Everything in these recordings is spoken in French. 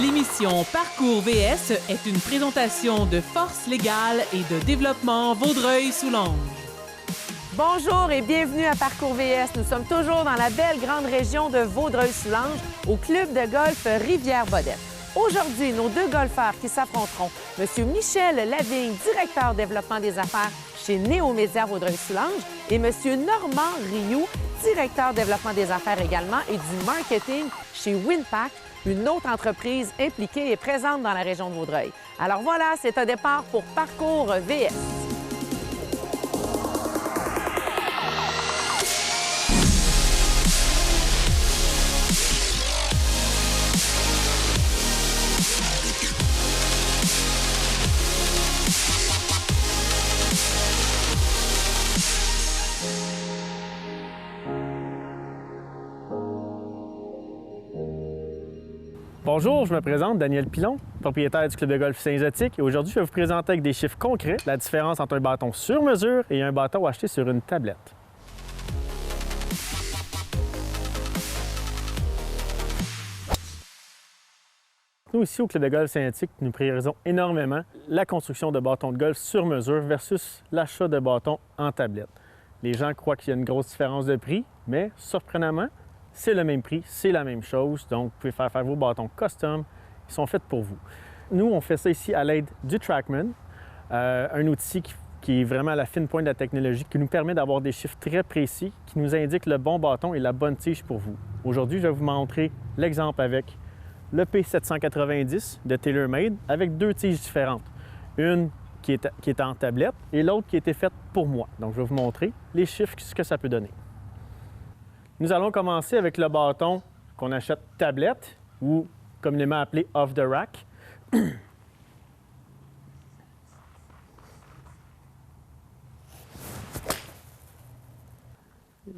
L'émission Parcours VS est une présentation de Force légale et de développement Vaudreuil-Soulanges. Bonjour et bienvenue à Parcours VS. Nous sommes toujours dans la belle grande région de Vaudreuil-Soulanges, au club de golf Rivière-Bodette. Aujourd'hui, nos deux golfeurs qui s'affronteront, M. Michel Lavigne, directeur développement des affaires chez Néomédia Vaudreuil-Soulanges, et M. Normand Rioux, directeur développement des affaires également et du marketing chez Winpack, une autre entreprise impliquée et présente dans la région de Vaudreuil. Alors voilà, c'est un départ pour Parcours VS. Bonjour, je me présente, Daniel Pilon, propriétaire du club de golf Saint-Zotique. Et aujourd'hui, je vais vous présenter avec des chiffres concrets la différence entre un bâton sur mesure et un bâton acheté sur une tablette. Nous, ici, au club de golf Saint-Zotique, nous priorisons énormément la construction de bâtons de golf sur mesure versus l'achat de bâtons en tablette. Les gens croient qu'il y a une grosse différence de prix, mais surprenamment, c'est le même prix, c'est la même chose. Donc, vous pouvez faire vos bâtons custom, ils sont faits pour vous. Nous, on fait ça ici à l'aide du TrackMan, un outil qui est vraiment à la fine pointe de la technologie, qui nous permet d'avoir des chiffres très précis, qui nous indiquent le bon bâton et la bonne tige pour vous. Aujourd'hui, je vais vous montrer l'exemple avec le P790 de TaylorMade avec deux tiges différentes. Une qui est en tablette et l'autre qui a été faite pour moi. Donc, je vais vous montrer les chiffres, ce que ça peut donner. Nous allons commencer avec le bâton qu'on achète tablette ou communément appelé off the rack.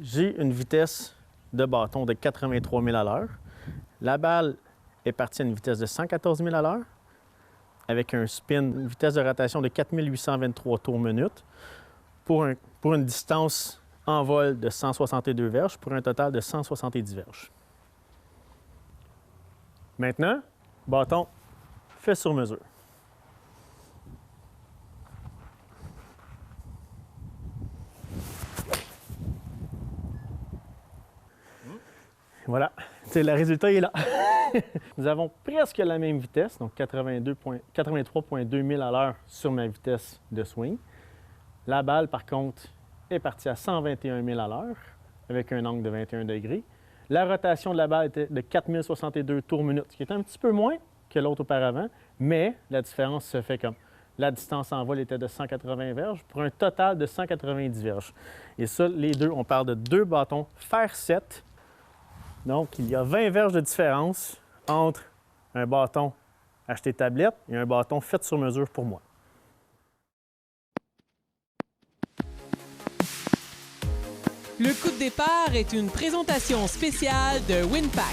J'ai une vitesse de bâton de 83 000 à l'heure. La balle est partie à une vitesse de 114 000 à l'heure avec un spin, une vitesse de rotation de 4 823 tours minute pour une distance en vol de 162 verges pour un total de 170 verges. Maintenant, bâton fait sur mesure. Voilà, le résultat est là. Nous avons presque la même vitesse, donc 83,2 000 à l'heure sur ma vitesse de swing. La balle, par contre, est partie à 121 000 à l'heure avec un angle de 21 degrés. La rotation de la balle était de 4 062 tours minute, ce qui est un petit peu moins que l'autre auparavant, mais la différence se fait comme la distance en vol était de 180 verges pour un total de 190 verges. Et ça, les deux, on parle de deux bâtons fer 7. Donc, il y a 20 verges de différence entre un bâton acheté tablette et un bâton fait sur mesure pour moi. Le coup de départ est une présentation spéciale de Winpack.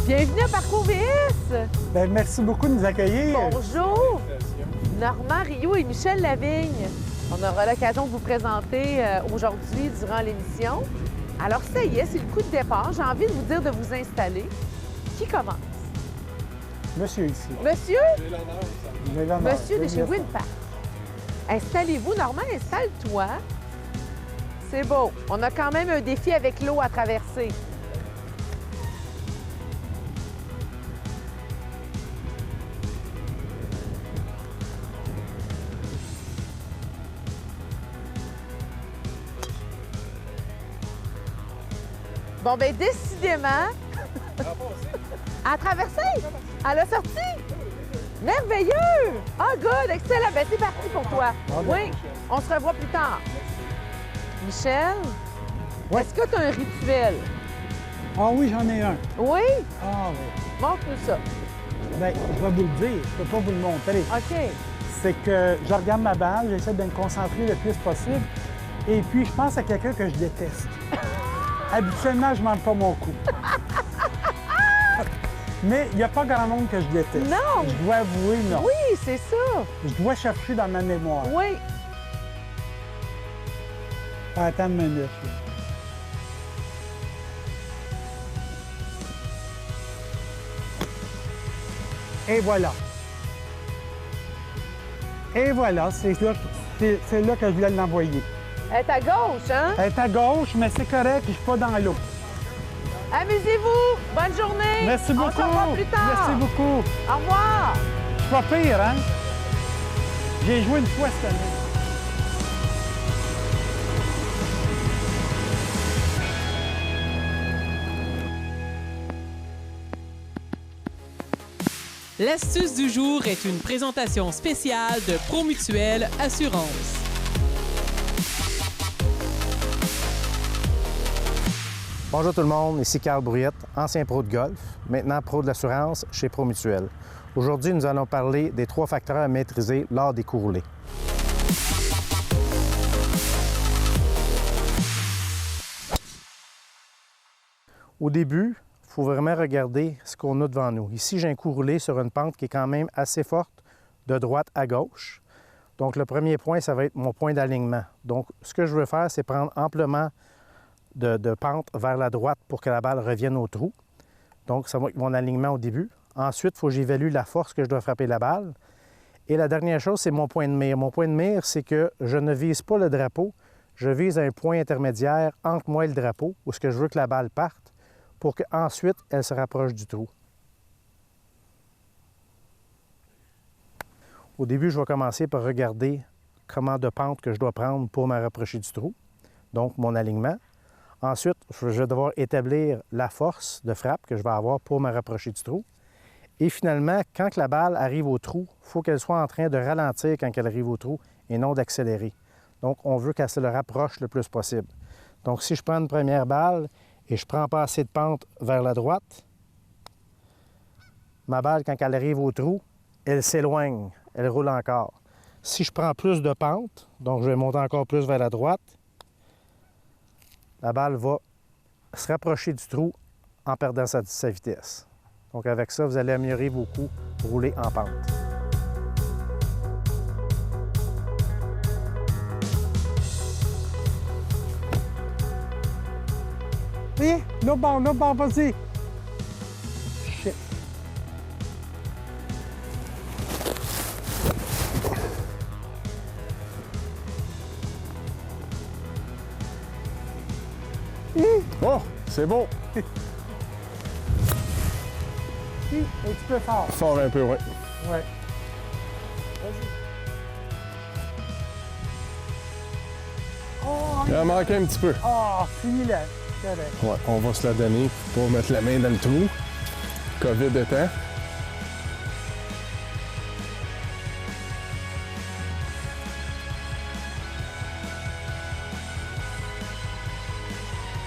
Bienvenue à Parcours VS! Bien, merci beaucoup de nous accueillir. Bonjour! Normand Rioux et Michel Lavigne. On aura l'occasion de vous présenter aujourd'hui durant l'émission. Alors, ça y est, c'est le coup de départ. J'ai envie de vous dire de vous installer. Qui commence? Monsieur ici. Monsieur? J'ai l'honneur. Monsieur de chez Winpack. Installez-vous, Normand, installe-toi. C'est beau. On a quand même un défi avec l'eau à traverser. Bon, bien, décidément... À traverser? À la sortie? Merveilleux! Ah, good! Excellent! Bien, c'est parti pour toi. Oui, on se revoit plus tard. Michel, Oui. est-ce que tu as un rituel? Ah oui, j'en ai un. Oui? Ah oui. Montre-nous ça. Bien, je vais vous le dire. Je ne peux pas vous le montrer. OK. C'est que je regarde ma balle, j'essaie de me concentrer le plus possible. Et puis, je pense à quelqu'un que je déteste. Habituellement, je ne manque pas mon coup. Mais il n'y a pas grand monde que je déteste. Non! Je dois avouer, non. Oui, c'est ça. Je dois chercher dans ma mémoire. Oui. Attends une minute. Là. Et voilà. Et voilà, c'est là que je voulais l'envoyer. Elle est à gauche, hein? Elle est à gauche, mais c'est correct, je ne suis pas dans l'eau. Amusez-vous! Bonne journée! Merci On beaucoup. se revoit plus tard! Merci beaucoup. Au revoir! Je suis pas pire, hein? J'ai joué une fois cette année. L'astuce du jour est une présentation spéciale de Promutuelle Assurance. Bonjour tout le monde, ici Carl Brouillette, ancien pro de golf, maintenant pro de l'assurance chez Promutuelle. Aujourd'hui, nous allons parler des 3 facteurs à maîtriser lors des cours roulés. Au début, il faut vraiment regarder ce qu'on a devant nous. Ici, j'ai un coup roulé sur une pente qui est quand même assez forte, de droite à gauche. Donc, le premier point, ça va être mon point d'alignement. Donc, ce que je veux faire, c'est prendre amplement de pente vers la droite pour que la balle revienne au trou. Donc, ça va être mon alignement au début. Ensuite, il faut que j'évalue la force que je dois frapper la balle. Et la dernière chose, c'est mon point de mire. Mon point de mire, c'est que je ne vise pas le drapeau, je vise un point intermédiaire entre moi et le drapeau, où ce que je veux que la balle parte, pour qu'ensuite, elle se rapproche du trou. Au début, je vais commencer par regarder comment de pente que je dois prendre pour me rapprocher du trou, donc mon alignement. Ensuite, je vais devoir établir la force de frappe que je vais avoir pour me rapprocher du trou. Et finalement, quand la balle arrive au trou, il faut qu'elle soit en train de ralentir quand elle arrive au trou et non d'accélérer. Donc, on veut qu'elle se le rapproche le plus possible. Donc, si je prends une première balle et je ne prends pas assez de pente vers la droite, ma balle, quand elle arrive au trou, elle s'éloigne, elle roule encore. Si je prends plus de pente, donc je vais monter encore plus vers la droite, la balle va se rapprocher du trou en perdant sa vitesse. Donc avec ça, vous allez améliorer vos coups roulés en pente. Oui, là, bon, vas-y. Shit. Oh, c'est bon. Oui, un petit peu fort. Fort un peu, oui. Ouais. Oh, Il en manquait un petit peu. oh, finis-le. Correct. Ouais, on va se la donner pour mettre la main dans le trou. COVID étant.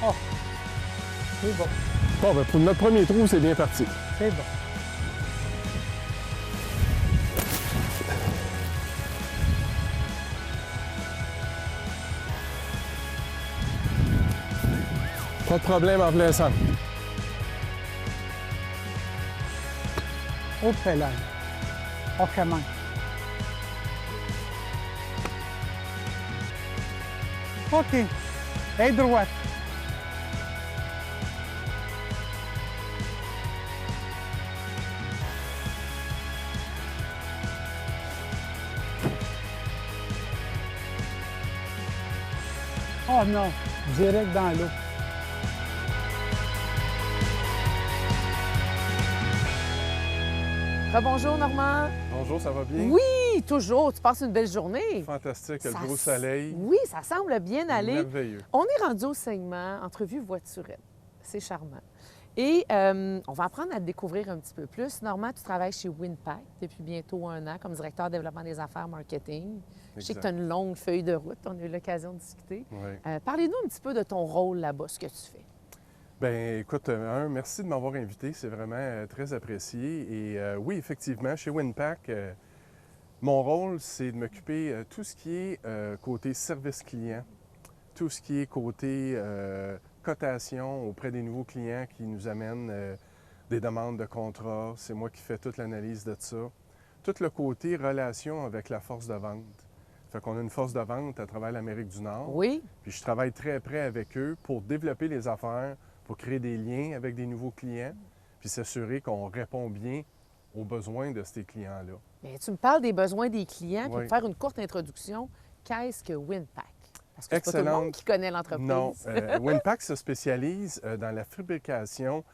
Oh, c'est bon. Bon, ben pour notre premier trou, c'est bien parti. C'est bon. Pas de problème en plein centre. Au là. On commence. OK. Et droite. Oh non, direct dans l'eau. Rebonjour, Normand. Bonjour, ça va bien? Oui, toujours. Tu passes une belle journée. Fantastique, Ça le beau soleil. Oui, ça semble bien aller. Merveilleux. On est rendu au segment entrevue voiturette. C'est charmant. Et on va apprendre à te découvrir un petit peu plus. Normand, tu travailles chez Winpack depuis bientôt 1 an comme directeur développement des affaires marketing. Je sais que tu as une longue feuille de route. On a eu l'occasion de discuter. Oui. Parlez-nous un petit peu de ton rôle là-bas, ce que tu fais. Bien, écoute, merci de m'avoir invité. C'est vraiment très apprécié. Et oui, effectivement, chez Winpack, mon rôle, c'est de m'occuper de tout ce qui est côté service client, tout ce qui est côté cotation auprès des nouveaux clients qui nous amènent des demandes de contrat, c'est moi qui fais toute l'analyse de ça. Tout le côté relation avec la force de vente. Fait qu'on a une force de vente à travers l'Amérique du Nord. Oui. Puis je travaille très près avec eux pour développer les affaires, pour créer des liens avec des nouveaux clients, puis s'assurer qu'on répond bien aux besoins de ces clients-là. Bien, tu me parles des besoins des clients, puis Oui. pour faire une courte introduction, qu'est-ce que Winpack? Parce que c'est pas tout le Excellente. monde qui connaît l'entreprise. Non, Winpack se spécialise dans la fabrication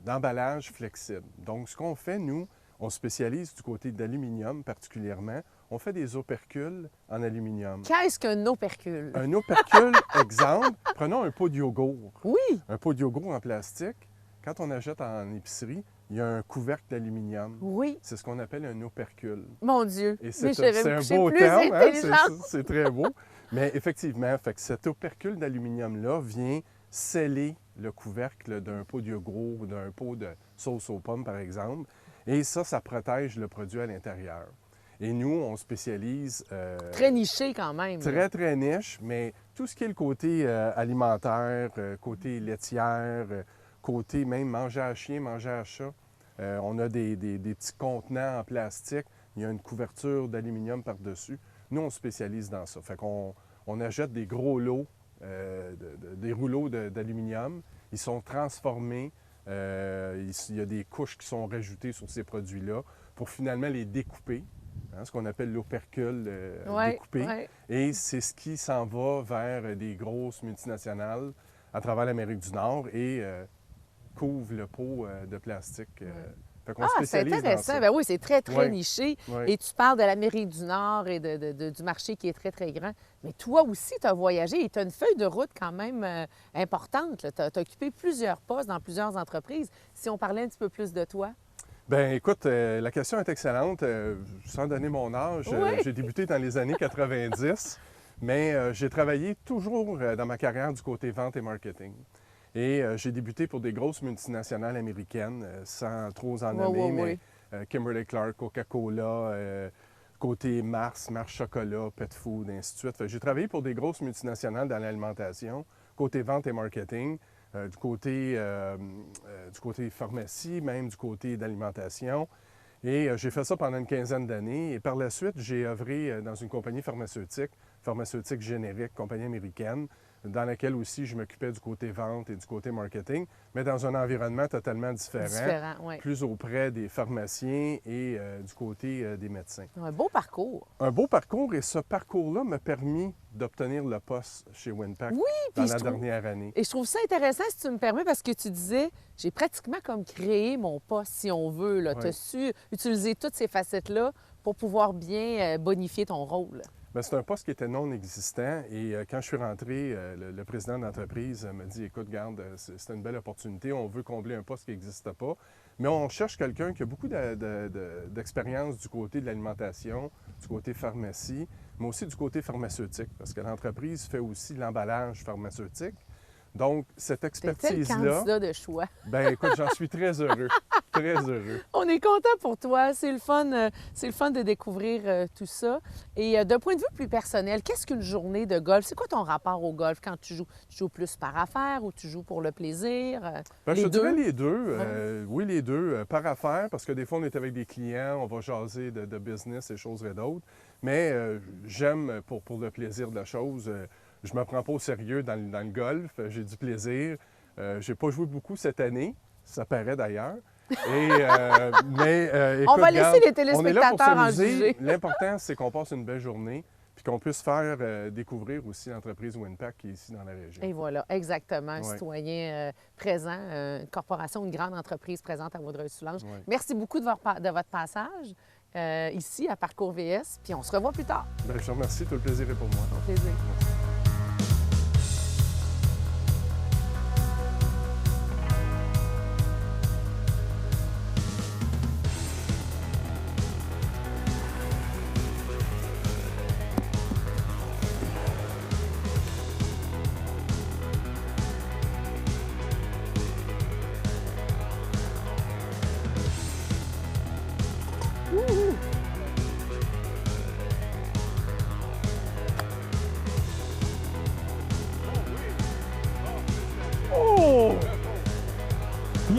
d'emballages flexibles. Donc, ce qu'on fait, nous, on spécialise du côté d'aluminium particulièrement. On fait des opercules en aluminium. Qu'est-ce qu'un opercule? Un opercule, exemple, prenons un pot de yogourt. Oui, Un pot de yogourt en plastique, quand on achète en épicerie, il y a un couvercle d'aluminium. oui. C'est ce qu'on appelle un opercule. Mon Dieu. Et Mais c'est je vais c'est me un coucher beau plus terme, hein? intelligente. C'est très beau. Mais effectivement, fait que cet opercule d'aluminium-là vient sceller le couvercle d'un pot de yogourt ou d'un pot de sauce aux pommes, par exemple. Et ça protège le produit à l'intérieur. Et nous, on spécialise... Très niché quand même. Très, très niche, mais tout ce qui est le côté alimentaire, côté laitière, côté même manger à chien, manger à chat. On a des petits contenants en plastique. Il y a une couverture d'aluminium par-dessus. Nous, on spécialise dans ça. Fait qu'on achète des gros lots, des rouleaux d'aluminium. Ils sont transformés. Il y a des couches qui sont rajoutées sur ces produits-là pour finalement les découper. Hein, ce qu'on appelle l'opercule Ouais, découpé. ouais. Et c'est ce qui s'en va vers des grosses multinationales à travers l'Amérique du Nord et couvre le pot de plastique. Fait qu'on Ah, c'est spécialise dans intéressant. ça. Ben oui, c'est très, très Ouais. niché. Ouais. Et tu parles de l'Amérique du Nord et du marché qui est très, très grand. Mais toi aussi, tu as voyagé et tu as une feuille de route quand même importante. Tu as occupé plusieurs postes dans plusieurs entreprises. Si on parlait un petit peu plus de toi. Bien, écoute, la question est excellente. Sans donner mon âge, Oui. j'ai débuté dans les années 90, mais j'ai travaillé toujours dans ma carrière du côté vente et marketing. Et j'ai débuté pour des grosses multinationales américaines, sans trop en nommer, mais Kimberly-Clark, Coca-Cola, côté Mars Chocolat, Pet Food, ainsi de suite. Fait que j'ai travaillé pour des grosses multinationales dans l'alimentation, côté vente et marketing. Du côté pharmacie, même du côté d'alimentation. Et j'ai fait ça pendant une quinzaine d'années. Et par la suite, j'ai œuvré dans une compagnie pharmaceutique générique, compagnie américaine, dans laquelle aussi je m'occupais du côté vente et du côté marketing, mais dans un environnement totalement différent, Oui. plus auprès des pharmaciens et du côté des médecins. Un beau parcours. Un beau parcours, et ce parcours-là m'a permis d'obtenir le poste chez Winpack dans puis je la trouve- dernière année. Et je trouve ça intéressant, si tu me permets, parce que tu disais, j'ai pratiquement comme créé mon poste, si on veut. Tu as su utiliser toutes ces facettes-là pour pouvoir bien bonifier ton rôle. Bien, c'est un poste qui était non existant et quand je suis rentré, le président de l'entreprise m'a dit, écoute, garde, c'est une belle opportunité, on veut combler un poste qui n'existe pas, mais on cherche quelqu'un qui a beaucoup d'expérience du côté de l'alimentation, du côté pharmacie, mais aussi du côté pharmaceutique, parce que l'entreprise fait aussi l'emballage pharmaceutique. Donc, cette C'était le expertise-là, candidat de choix. bien, écoute, j'en suis très heureux, très heureux. On est content pour toi. C'est le fun de découvrir tout ça. Et d'un point de vue plus personnel, qu'est-ce qu'une journée de golf? C'est quoi ton rapport au golf quand tu joues? Tu joues plus par affaire ou tu joues pour le plaisir? Ben, Les je te dirais deux? les deux. Oui, les deux. Par affaire, parce que des fois, on est avec des clients, on va jaser de business et choses et d'autres. Mais j'aime, pour le plaisir de la chose, je me prends pas au sérieux dans le golf. J'ai du plaisir. J'ai pas joué beaucoup cette année. Ça paraît d'ailleurs. Mais On écoute, va laisser regarde, les téléspectateurs on est là pour en s'amuser. juger. L'important, c'est qu'on passe une belle journée puis qu'on puisse faire découvrir aussi l'entreprise Winpack qui est ici dans la région. Et voilà, exactement. Un Ouais. citoyen présent, une corporation, une grande entreprise présente à Vaudreuil-Soulanges. Ouais. Merci beaucoup de votre passage ici à Parcours VS. Puis on se revoit plus tard. Ben, je te remercie. Tout le plaisir est pour moi. Au plaisir.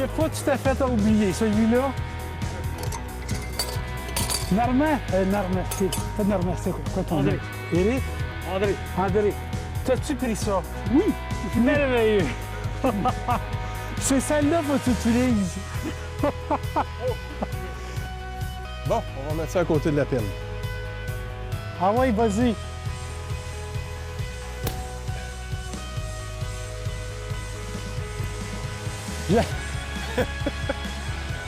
n'est pas tout à fait à oublier. Celui-là. Normand, c'est Normand, c'est quoi ton nom? André. Éric? André. T'as-tu pris ça? Oui. Merveilleux. C'est celle-là que tu utilises. Bon, on va mettre ça à côté de la pile. Ah oui, vas-y.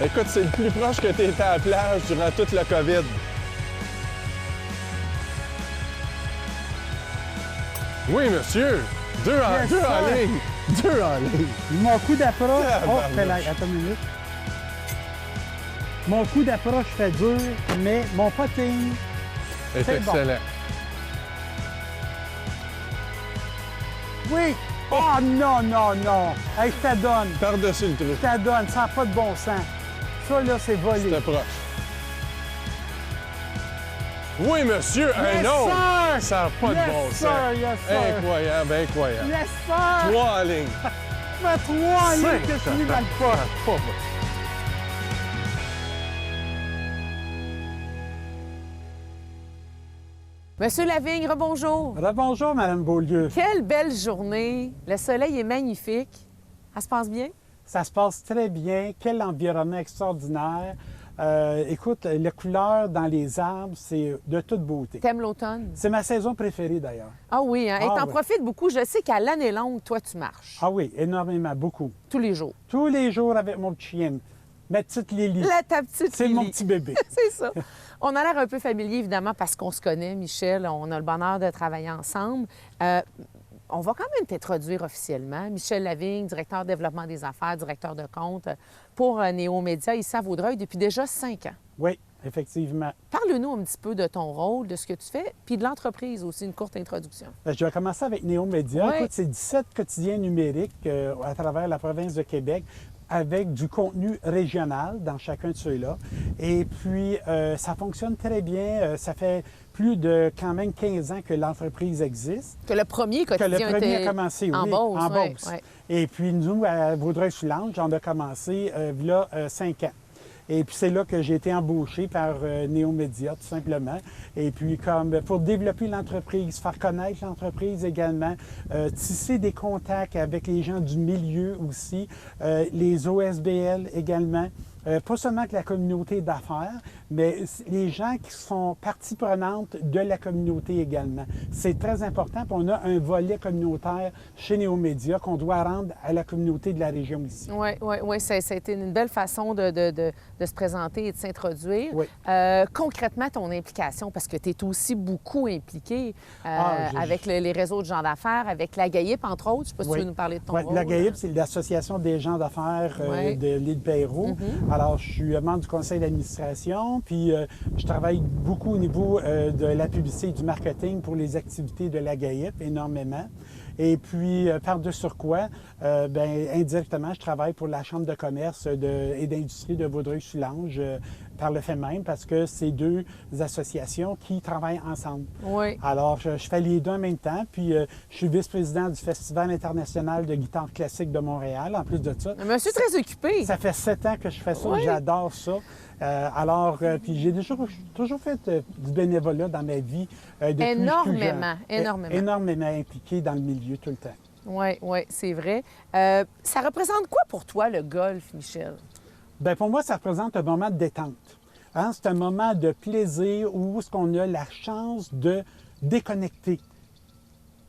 Écoute, c'est le plus proche que tu étais à la plage durant toute la COVID. Oui, monsieur! Deux en ligne! Deux en ligne! Mon coup d'approche... Oh, Tabarnouche. attends une minute. Mon coup d'approche fait dur, mais mon potting... C'est C'est bon. excellent. Oui! Oh non, non, non! Hey, je te donne! Par-dessus le trou. Je te donne, ça n'a pas de bon sens. Ça, là, c'est volé. C'était proche. Oui, monsieur! Un Yes, autre! sir! Ça n'a pas de Yes, bon sir, sens. yes, sir. Incroyable, incroyable. Yes, sir! 3 en ligne. Ça fait 3 lignes que je suis dans le pas. Pas bon. Monsieur Lavigne, rebonjour. Rebonjour, Mme Beaulieu. Quelle belle journée. Le soleil est magnifique. Ça se passe bien? Ça se passe très bien. Quel environnement extraordinaire. Écoute, les couleurs dans les arbres, c'est de toute beauté. T'aimes l'automne? C'est ma saison préférée, d'ailleurs. Ah oui, hein? Et Ah t'en oui. profites beaucoup. Je sais qu'à l'année longue, toi, tu marches. Ah oui, énormément, beaucoup. Tous les jours. Tous les jours avec mon petit chien, ma petite Lily. Ta petite C'est mon Lily. petit bébé. C'est ça. On a l'air un peu familier, évidemment, parce qu'on se connaît, Michel. On a le bonheur de travailler ensemble. On va quand même t'introduire officiellement. Michel Lavigne, directeur développement des affaires, directeur de compte pour Néo-Média ici à Vaudreuil depuis déjà 5 ans. Oui, effectivement. Parle-nous un petit peu de ton rôle, de ce que tu fais, puis de l'entreprise aussi, une courte introduction. Je vais commencer avec Néo-Média. Ouais. Écoute, c'est 17 quotidiens numériques à travers la province de Québec avec du contenu régional dans chacun de ceux-là. Et puis, ça fonctionne très bien. Ça fait plus de quand même 15 ans que l'entreprise existe. Que le premier Que quotidien le premier était a commencé, oui, en Beauce. en ouais, Beauce. ouais. Et puis, nous, à Vaudreuil-Soulanges, on a commencé là 5 ans. Et puis, c'est là que j'ai été embauché par Néo-Média, tout simplement. Et puis, comme pour développer l'entreprise, faire connaître l'entreprise également, tisser des contacts avec les gens du milieu aussi, les OSBL également. Pas seulement avec la communauté d'affaires, mais les gens qui sont partie prenante de la communauté également. C'est très important. Puis on a un volet communautaire chez Néo-Média qu'on doit rendre à la communauté de la région ici. Oui, ça a été une belle façon de se présenter et de s'introduire. Oui. Concrètement, ton implication, parce que tu es aussi beaucoup impliqué j'ai- avec les réseaux de gens d'affaires, avec la GAIP, entre autres. Je ne sais pas si Oui. tu veux nous parler de ton Oui, rôle. la GAIP, c'est l'Association des gens d'affaires Ouais. de l'île Perrot. Alors, je suis membre du conseil d'administration, puis je travaille beaucoup au niveau de la publicité et du marketing pour les activités de la GAIP, énormément. Et puis, par-dessus quoi, indirectement, je travaille pour la Chambre de commerce et d'industrie de Vaudreuil-Soulanges par le fait même, parce que c'est deux associations qui travaillent ensemble. Oui. Alors, je fais les deux en même temps, puis je suis vice-président du Festival international de guitare classique de Montréal, en plus de ça. Un monsieur très occupé. Ça fait 7 ans que je fais ça, Oui. j'adore ça. Puis j'ai toujours fait du bénévolat dans ma vie depuis que je suis Énormément, jeune. énormément. Énormément impliqué dans le milieu tout le temps. Oui, c'est vrai. Ça représente quoi pour toi, le golf, Michel? Bien, pour moi, ça représente un moment de détente. Hein? C'est un moment de plaisir où est-ce qu'on a la chance de déconnecter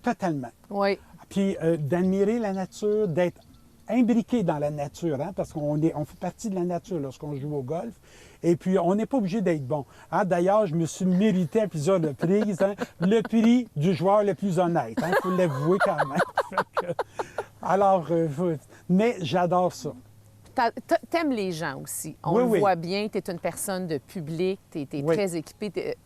totalement. Oui. Puis d'admirer la nature, d'être imbriqué dans la nature, hein, parce qu'on fait partie de la nature lorsqu'on joue au golf. Et puis, on n'est pas obligé d'être bon. Hein? D'ailleurs, je me suis mérité à plusieurs reprises le prix du joueur le plus honnête. Il faut l'avouer quand même. Fait que, alors, mais j'adore ça. T'aimes les gens aussi. On Oui, le oui. voit bien, tu es une personne de public, tu es Oui. très équipé,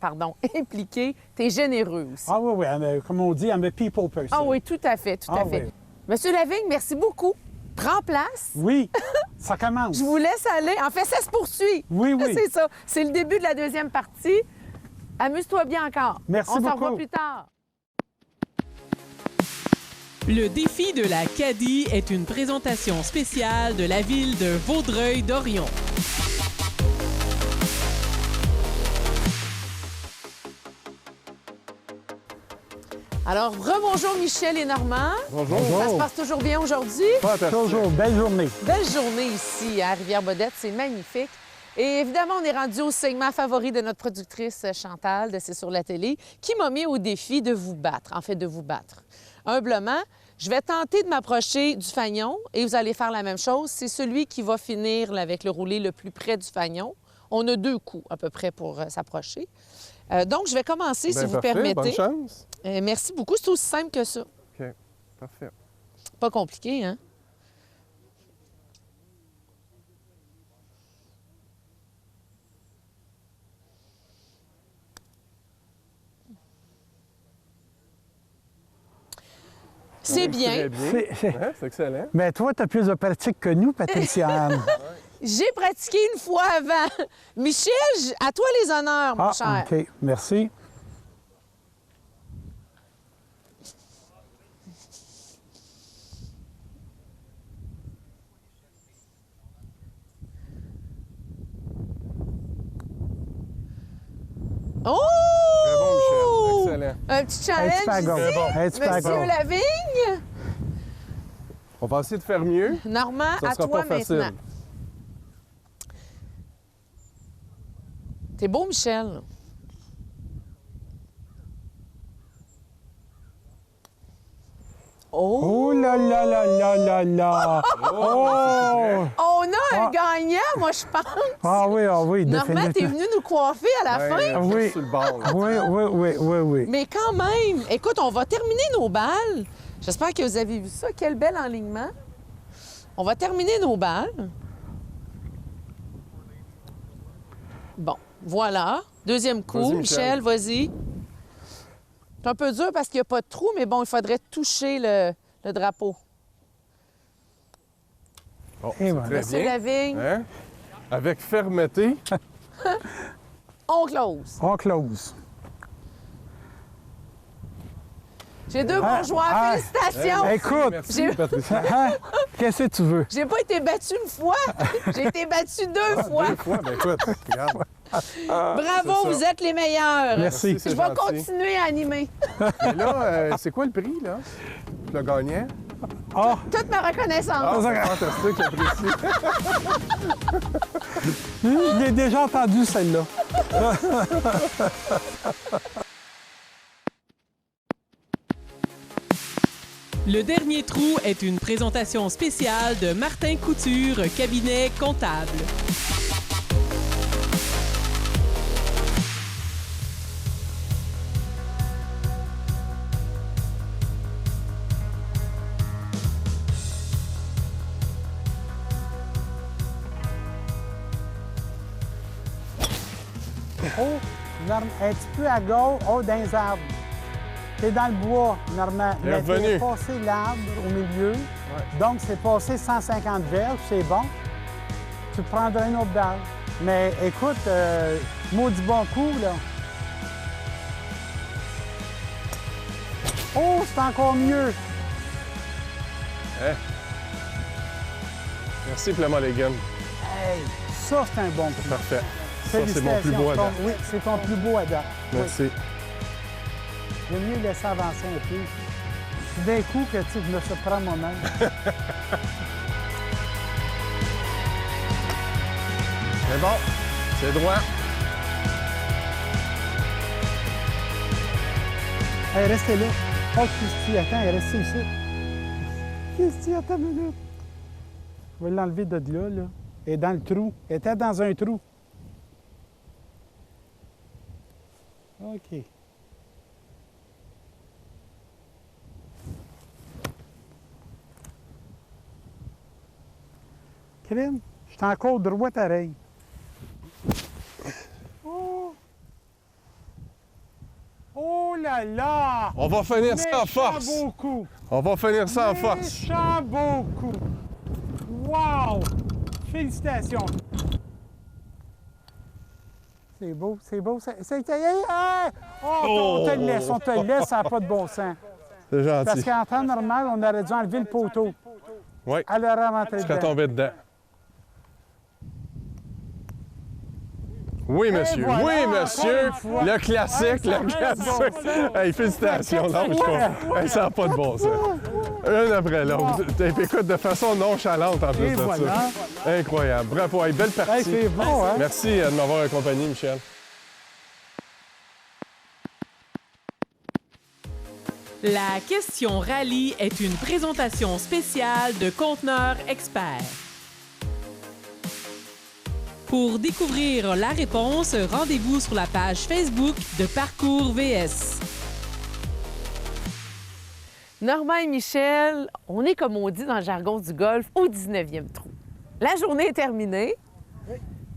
impliqué, tu es généreux aussi. Ah oui, comme on dit, I'm a people person. Ah oui, tout à fait, tout à Ah fait. oui. Monsieur Lavigne, merci beaucoup. Prends place. Oui, ça commence. Je vous laisse aller. En fait, ça se poursuit. Oui, oui. C'est ça. C'est le début de la deuxième partie. Amuse-toi bien encore. Merci On s'en beaucoup. revoit plus tard. Le défi de la Cadie est une présentation spéciale de la ville de Vaudreuil-Dorion. Alors, rebonjour Michel et Normand. Bonjour. Ça se passe toujours bien aujourd'hui? Fantastique. Toujours, belle journée. Belle journée ici à Rivière-Bodette, c'est magnifique. Et évidemment, on est rendu au segment favori de notre productrice Chantal de C'est sur la télé, qui m'a mis au défi de vous battre, en fait de vous battre. Humblement, je vais tenter de m'approcher du fanion et vous allez faire la même chose. C'est celui qui va finir là, avec le roulé le plus près du fanion. On a 2 coups à peu près pour s'approcher. Donc, je vais commencer, si vous parfait, permettez. Bonne chance. Merci beaucoup, c'est aussi simple que ça. OK, parfait. Pas compliqué, hein? C'est bien. Très bien. C'est excellent. Mais toi, tu as plus de pratique que nous, Patricia. J'ai pratiqué une fois avant. Michel, à toi les honneurs, mon cher. OK. Merci. Oh! Très bon, Michel. Excellent. Un petit challenge Un petit peu à gauche. ici. Un petit peu à Monsieur gauche. Lavigne, On va essayer de faire mieux. Normand, Ça à sera toi pas facile. maintenant. T'es beau, Michel. Oh! Oh là là là là là là! Oh! On a un gagnant, moi, je pense. Ah oui, Normand, t'es définitivement. venu nous coiffer à la fin. Ouais, Oui. juste sur le bord. là. Oui. Mais quand même, écoute, on va terminer nos balles. J'espère que vous avez vu ça. Quel bel enlignement. On va terminer nos balles. Bon, voilà. Deuxième coup. Vas-y, Michel, Michel. vas-y. C'est un peu dur parce qu'il n'y a pas de trou, mais bon, il faudrait toucher le drapeau. Oh, Et c'est voilà. très Monsieur bien. Lavigne, Hein? Avec fermeté. on close. On close. J'ai 2 bons joueurs. Félicitations! Écoute, Merci, J'ai- Patricia. hein? Qu'est-ce que tu veux? J'ai pas été battue une fois. J'ai été battue 2 fois. 2 fois, ben écoute, regarde. Bravo, c'est ça. vous êtes les meilleurs. Merci. c'est Je vais gentil. continuer à animer. Et là, c'est quoi le prix, là? Le gagnant? Ah, Toute ma reconnaissance. Ah, c'est fantastique, j'apprécie. je l'ai déjà entendu, celle-là. Le dernier trou est une présentation spéciale de Martin Couture, cabinet comptable. Oh, un petit peu à gauche, dans les arbres. T'es dans le bois, Normand. Il est Mais t'es revenu. passé l'arbre au milieu. Donc, c'est passé 150 verges, c'est bon. Tu prendras une autre balle. Mais écoute, maudit bon coup, là. Oh, c'est encore mieux. Merci, Clément Légan. Hey, ça, c'est un bon coup. Parfait. Ça, c'est mon plus beau à Félicitations. date. Oui, c'est ton plus beau à date. Oui. Merci. J'aime mieux laisser avancer un peu. Tout d'un coup, que tu sais, je me surprends moi-même. C'est bon. C'est droit. Hey, restez là. Oh, Christy, attends, restez ici. Christy, attends une minute. Je vais l'enlever de là, là. Elle est dans le trou. Elle était dans un trou. OK. Crime, je suis encore droit pareil. Oh! Oh là là! On va finir ça en force. Méchant beaucoup! On va finir ça en force. Méchant beaucoup! Wow! Félicitations! C'est beau, c'est beau. Hey! Oh, on te le laisse, ça n'a pas de bon sens. C'est gentil. Parce qu'en temps normal, on aurait dû enlever le poteau. Oui. Elle aurait rentré Je serais dedans. tombé dedans. Oui, monsieur. voilà, oui, encore monsieur. une fois. Le classique, Hey, ça le reste bon, classique. ça. Hey, félicitations. Non, ça n'a pas de bon sens. Un après l'autre. Écoute, de façon nonchalante en plus Et de voilà. ça. Incroyable. Bravo. Hey, belle partie. Hey, c'est bon, hein? Merci de m'avoir accompagné, Michel. La question rallye est une présentation spéciale de Conteneur Expert. Pour découvrir la réponse, rendez-vous sur la page Facebook de Parcours VS. Normand et Michel, on est, comme on dit dans le jargon du golf, au 19e trou. La journée est terminée.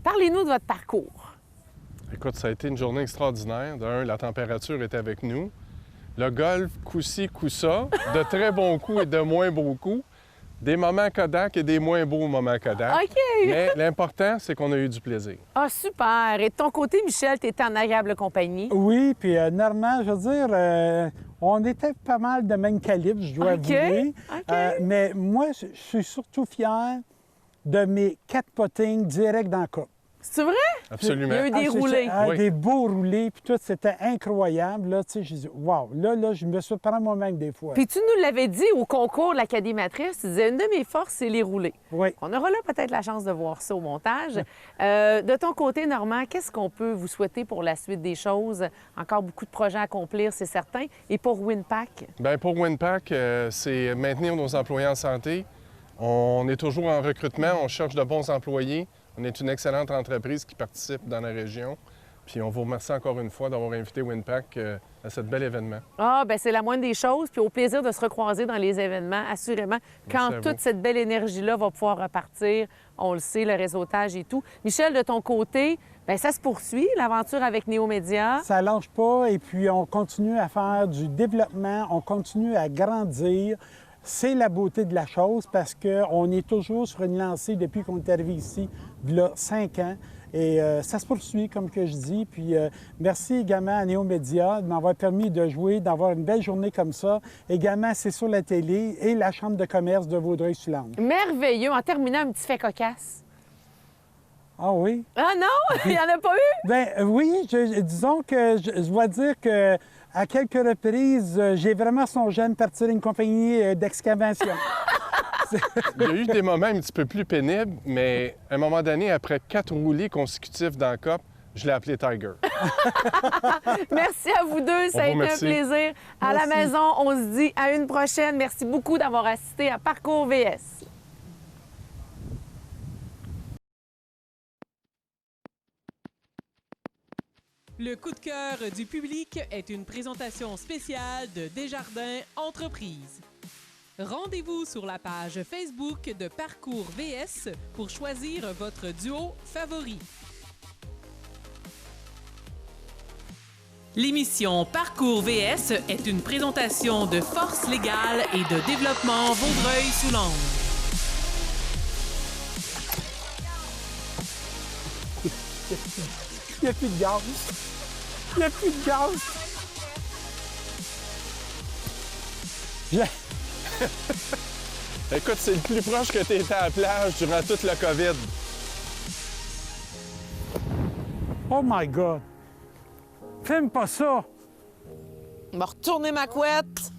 Parlez-nous de votre parcours. Écoute, ça a été une journée extraordinaire. D'un, la température est avec nous. Le golf, coup-ci, coup-ça, de très bons coups et de moins beaux coups. Des moments Kodak et des moins beaux moments Kodak. OK! Mais l'important, c'est qu'on a eu du plaisir. Ah, super! Et de ton côté, Michel, tu étais en agréable compagnie. Oui, puis Normand, je veux dire, on était pas mal de même calibre, je dois OK, avouer. OK. Mais moi, je suis surtout fier de mes 4 puttings direct dans le cup. C'est vrai? Absolument. Il y a eu des c'est- roulés. Oui. Des beaux roulés, puis tout, c'était incroyable. Là, tu sais, j'ai dit, wow, là, je me surprends moi-même des fois. Puis tu nous l'avais dit au concours de l'Académatrice, tu disais une de mes forces, c'est les roulés. Oui. On aura là peut-être la chance de voir ça au montage. De ton côté, Normand, qu'est-ce qu'on peut vous souhaiter pour la suite des choses? Encore beaucoup de projets à accomplir, c'est certain. Et pour Winpack? Bien, pour Winpack, c'est maintenir nos employés en santé. On est toujours en recrutement, on cherche de bons employés. On est une excellente entreprise qui participe dans la région. Puis on vous remercie encore une fois d'avoir invité Winpack à ce bel événement. Ah, bien, c'est la moindre des choses. Puis au plaisir de se recroiser dans les événements, assurément, quand Merci à toute vous. cette belle énergie-là va pouvoir repartir. On le sait, le réseautage et tout. Michel, de ton côté, bien, ça se poursuit, l'aventure avec Néomédia. Ça lâche pas, et puis on continue à faire du développement, on continue à grandir. C'est la beauté de la chose parce qu'on est toujours sur une lancée depuis qu'on est arrivé ici, il y a 5 ans. Et ça se poursuit, comme que je dis. Puis merci également à Néomédia de m'avoir permis de jouer, d'avoir une belle journée comme ça. Également, c'est sur la télé et la Chambre de commerce de Vaudreuil-Soulanges. Merveilleux. En terminant, un petit fait cocasse. Ah oui? Ah non, il n'y en a pas eu? Bien, oui, disons que je dois dire que à quelques reprises, j'ai vraiment songé à me partir une compagnie d'excavation. Il y a eu des moments un petit peu plus pénibles, mais à un moment donné, après 4 roulés consécutifs dans le COP, je l'ai appelé Tiger. Merci à vous deux, ça a On vous été un remercie. plaisir. À la Merci. maison, on se dit à une prochaine. Merci beaucoup d'avoir assisté à Parcours VS. Le coup de cœur du public est une présentation spéciale de Desjardins Entreprises. Rendez-vous sur la page Facebook de Parcours VS pour choisir votre duo favori. L'émission Parcours VS est une présentation de Force légale et de développement Vaudreuil-Soulanges. Il n'y a plus de gaz. Il n'y a plus de gaz. Écoute, c'est le plus proche que tu étais à la plage durant toute le COVID. Oh my God! Filme pas ça! Je vais retourner ma couette.